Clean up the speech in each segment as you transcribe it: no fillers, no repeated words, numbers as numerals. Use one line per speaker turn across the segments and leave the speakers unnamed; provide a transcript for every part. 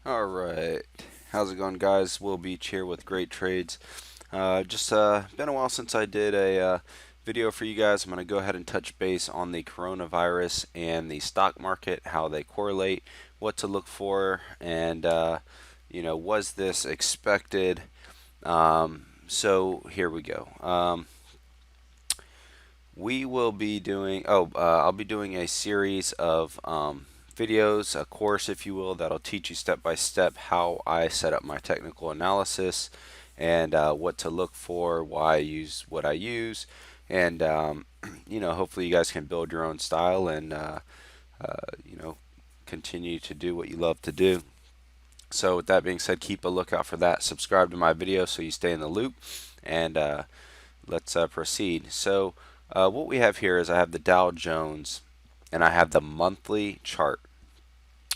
Alright, how's it going, guys? Will Beach here with Great Trades. Just been a while since I did a video for you guys. I'm going to go ahead and touch base on the coronavirus and the stock market, how they correlate, what to look for, and was this expected? So here we go. We will be doing, I'll be doing a series of videos, a course, if you will, that'll teach you step by step how I set up my technical analysis and what to look for, why I use what I use, and hopefully you guys can build your own style and you know, continue to do what you love to do. So with that being said, keep a lookout for that. Subscribe to my video so you stay in the loop, and let's proceed. So what we have here is I have the Dow Jones and I have the monthly chart.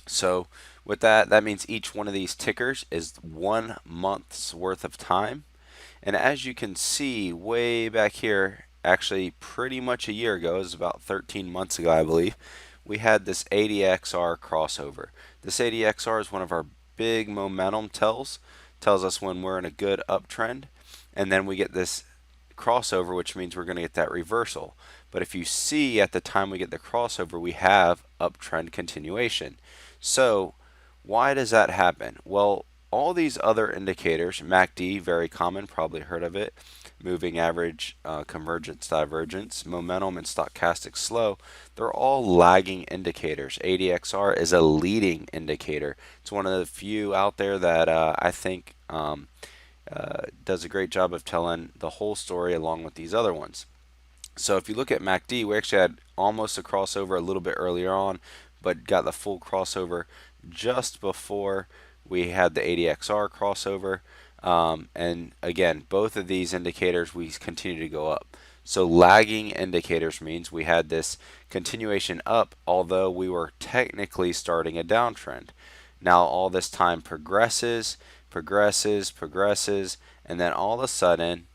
So with that, that means each one of these tickers is 1 month's worth of time. And as you can see way back here, actually pretty much a year ago, it was about 13 months ago, I believe, we had this ADXR crossover. This ADXR is one of our big momentum tells us when we're in a good uptrend, and then we get this crossover, which means we're going to get that reversal. But if you see at the time we get the crossover, we have uptrend continuation. So why does that happen? Well, all these other indicators, MACD, very common, probably heard of it, moving average, convergence, divergence, momentum, and stochastic slow, they're all lagging indicators. ADXR is a leading indicator. It's one of the few out there that I think does a great job of telling the whole story along with these other ones. So if you look at MACD, we actually had almost a crossover a little bit earlier on, but got the full crossover just before we had the ADXR crossover. And again, both of these indicators, we continue to go up. So lagging indicators means we had this continuation up, although we were technically starting a downtrend. Now all this time progresses, and then all of a sudden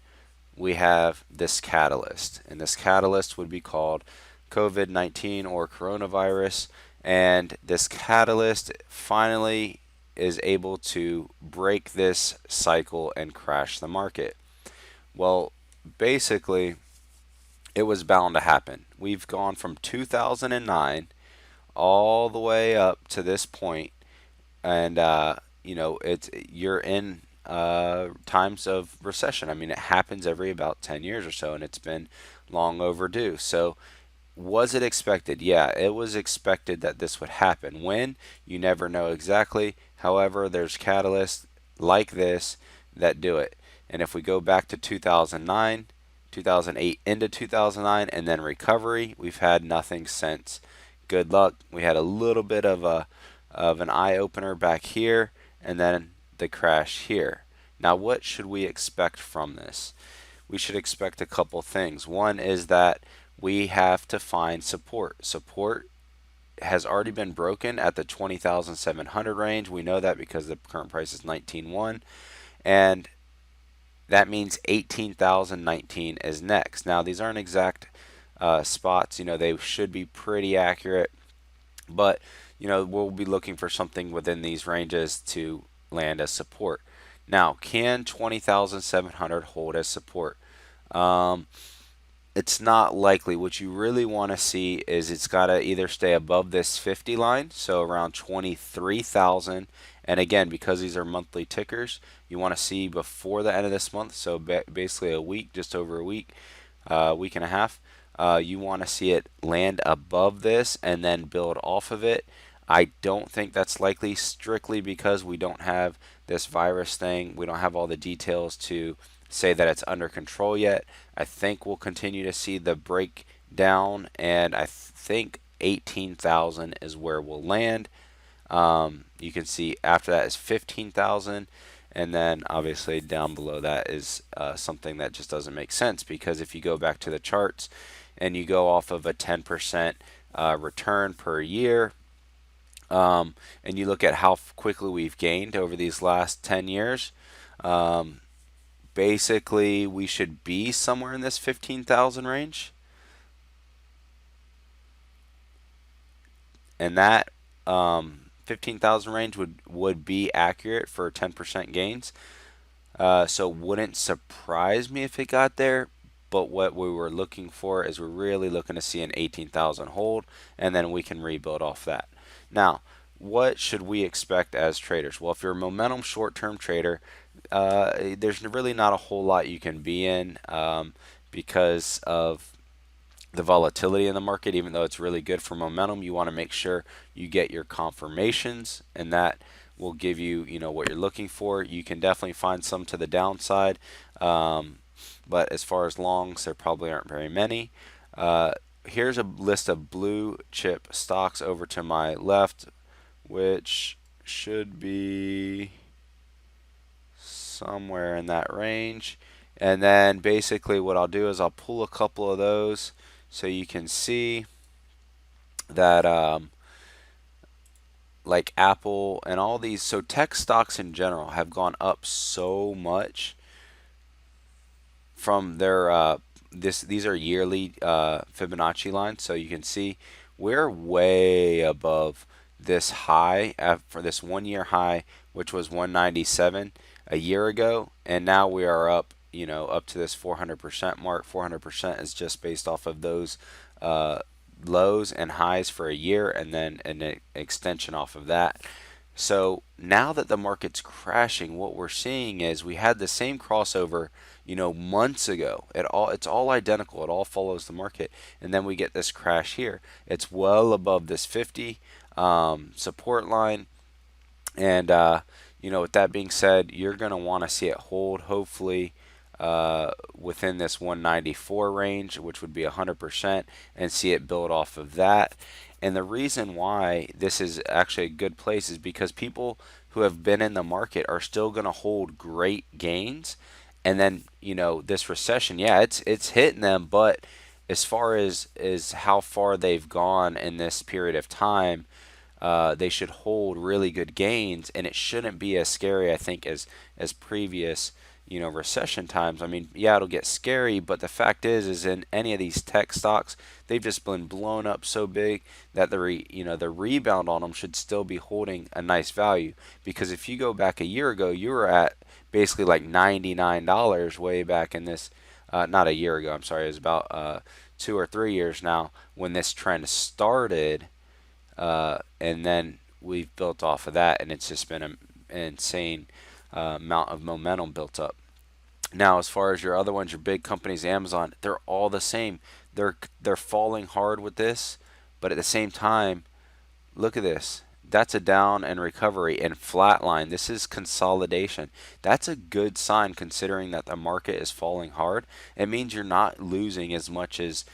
we have this catalyst. And this catalyst would be called COVID-19 or coronavirus. And this catalyst finally is able to break this cycle and crash the market. Well, basically, it was bound to happen. We've gone from 2009 all the way up to this point, and you're in times of recession. I mean, it happens every about 10 years or so, and it's been long overdue. So was it expected? Yeah, it was expected that this would happen. When? You never know exactly. However, there's catalysts like this that do it. And if we go back to 2009, 2008 into 2009, and then recovery, we've had nothing since. Good luck. We had a little bit of an eye opener back here, and then the crash here. Now, what should we expect from this? We should expect a couple things. One is that we have to find support. Support has already been broken at the 20,700 range. We know that because the current price is 19.1, and that means 18,019 is next. Now, these aren't exact spots. They should be pretty accurate, but we'll be looking for something within these ranges to land as support. Now, can 20,700 hold as support? It's not likely. What you really want to see is it's got to either stay above this 50 line, so around 23,000. And again, because these are monthly tickers, you want to see before the end of this month, so basically a week, just over a week, week and a half. You want to see it land above this and then build off of it. I don't think that's likely, strictly because we don't have this virus thing. We don't have all the details to say that it's under control yet. I think we'll continue to see the breakdown, and I think 18,000 is where we'll land. You can see after that is 15,000, and then obviously down below that is something that just doesn't make sense, because if you go back to the charts and you go off of a 10% return per year, and you look at how quickly we've gained over these last 10 years, basically we should be somewhere in this 15,000 range. And that 15,000 range would be accurate for 10% gains. So it wouldn't surprise me if it got there. But what we were looking for is we're really looking to see an 18,000 hold, and then we can rebuild off that. Now, what should we expect as traders? Well, if you're a momentum short-term trader, there's really not a whole lot you can be in because of the volatility in the market. Even though it's really good for momentum, you want to make sure you get your confirmations, and that will give you, what you're looking for. You can definitely find some to the downside, but as far as longs, there probably aren't very many. Here's a list of blue chip stocks over to my left, which should be somewhere in that range. And then basically what I'll do is I'll pull a couple of those so you can see that like Apple and all these, so tech stocks in general have gone up so much from their these are yearly Fibonacci lines, so you can see we're way above this high for this 1 year high, which was 197 a year ago, and now we are up, up to this 400% mark. 400% is just based off of those lows and highs for a year, and then an extension off of that. So now that the market's crashing, what we're seeing is we had the same crossover, months ago. It's all identical. It all follows the market, and then we get this crash here. It's well above this 50 support line, and with that being said, you're going to want to see it hold, hopefully within this 194 range, which would be 100%, and see it build off of that. And the reason why this is actually a good place is because people who have been in the market are still going to hold great gains. And then, this recession, yeah, it's hitting them, but as far as how far they've gone in this period of time, they should hold really good gains, and it shouldn't be as scary, I think, as previous, recession times. I mean, yeah, it'll get scary, but the fact is in any of these tech stocks, they've just been blown up so big that the rebound on them should still be holding a nice value. Because if you go back a year ago, you were at basically like $99 way back in this. Not a year ago, I'm sorry, it was about 2 or 3 years now when this trend started. And then we've built off of that, and it's just been an insane amount of momentum built up. Now, as far as your other ones, your big companies, Amazon, they're all the same. They're falling hard with this, but at the same time, look at this. That's a down and recovery and flatline. This is consolidation. That's a good sign considering that the market is falling hard. It means you're not losing as much as,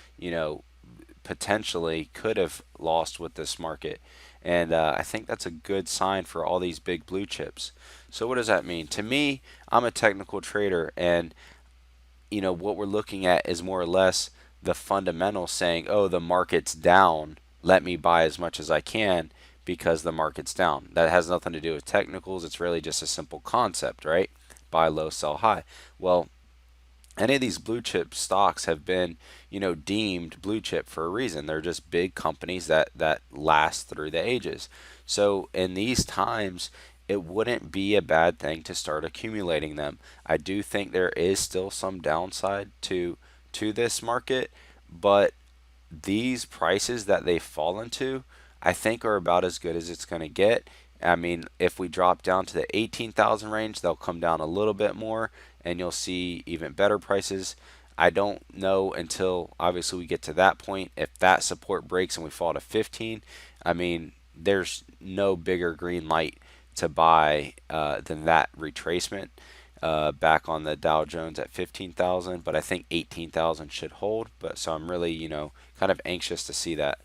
potentially could have lost with this market. And I think that's a good sign for all these big blue chips. So what does that mean? To me, I'm a technical trader, and what we're looking at is more or less the fundamentals saying, oh, the market's down, let me buy as much as I can because the market's down. That has nothing to do with technicals. It's really just a simple concept, right? Buy low, sell high. Well, any of these blue chip stocks have been, deemed blue chip for a reason. They're just big companies that last through the ages. So in these times, it wouldn't be a bad thing to start accumulating them. I do think there is still some downside to this market, but these prices that they've fallen to, I think are about as good as it's going to get. I mean, if we drop down to the 18,000 range, they'll come down a little bit more, and you'll see even better prices. I don't know until obviously we get to that point. If that support breaks and we fall to 15, I mean, there's no bigger green light to buy than that retracement back on the Dow Jones at 15,000. But I think 18,000 should hold. But so I'm really, kind of anxious to see that.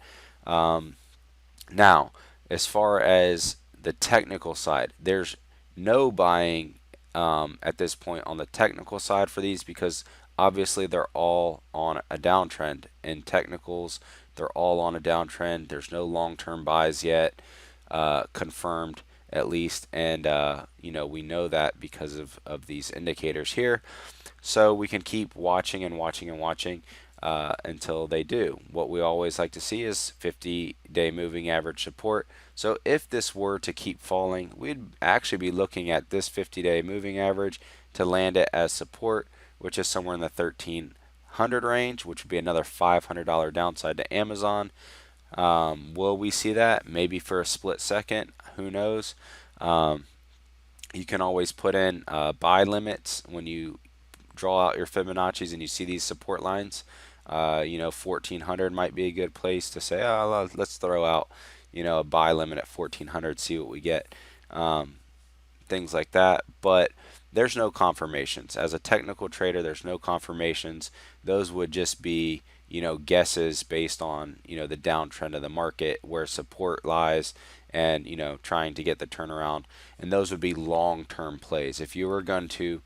Now, as far as the technical side, there's no buying at this point on the technical side for these, because obviously they're all on a downtrend. In technicals, they're all on a downtrend. There's no long-term buys yet confirmed, at least, and we know that because of these indicators here. So we can keep watching and watching and watching until they do. What we always like to see is 50-day moving average support. So if this were to keep falling, we'd actually be looking at this 50-day moving average to land it as support, which is somewhere in the 1300 range, which would be another $500 downside to Amazon. Will we see that? Maybe for a split second. Who knows? Um, you can always put in buy limits when you draw out your Fibonacci's and you see these support lines. 1400 might be a good place to say, oh, let's throw out, a buy limit at 1400, see what we get. Things like that. But there's no confirmations. As a technical trader, there's no confirmations. Those would just be, guesses based on, the downtrend of the market, where support lies, and, trying to get the turnaround. And those would be long-term plays. If you were going to,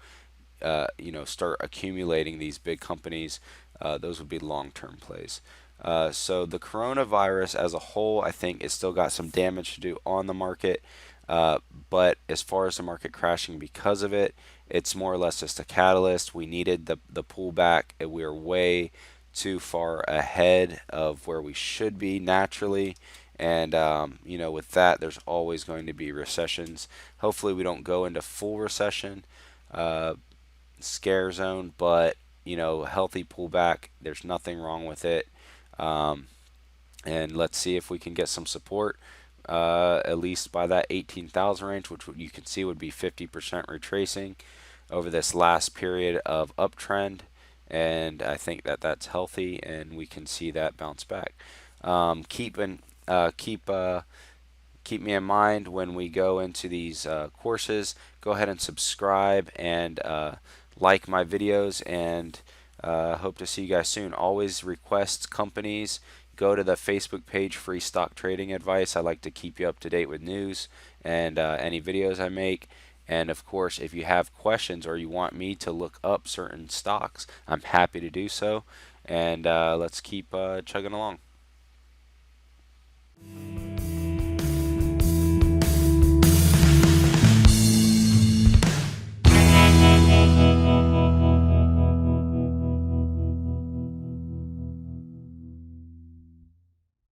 start accumulating these big companies, those would be long-term plays. So the coronavirus as a whole, I think, is still got some damage to do on the market. But as far as the market crashing because of it, it's more or less just a catalyst. We needed the pullback. We are way too far ahead of where we should be naturally. And, with that, there's always going to be recessions. Hopefully, we don't go into full recession, scare zone, but, healthy pullback. There's nothing wrong with it. Um, and let's see if we can get some support, at least by that 18,000 range, which you can see would be 50% retracing over this last period of uptrend. And I think that that's healthy, and we can see that bounce back. Keep me in mind when we go into these courses. Go ahead and subscribe and like my videos, and hope to see you guys soon. Always request companies. Go to the Facebook page, Free Stock Trading Advice. I like to keep you up to date with news and any videos I make. And of course, if you have questions or you want me to look up certain stocks, I'm happy to do so. And let's keep chugging along.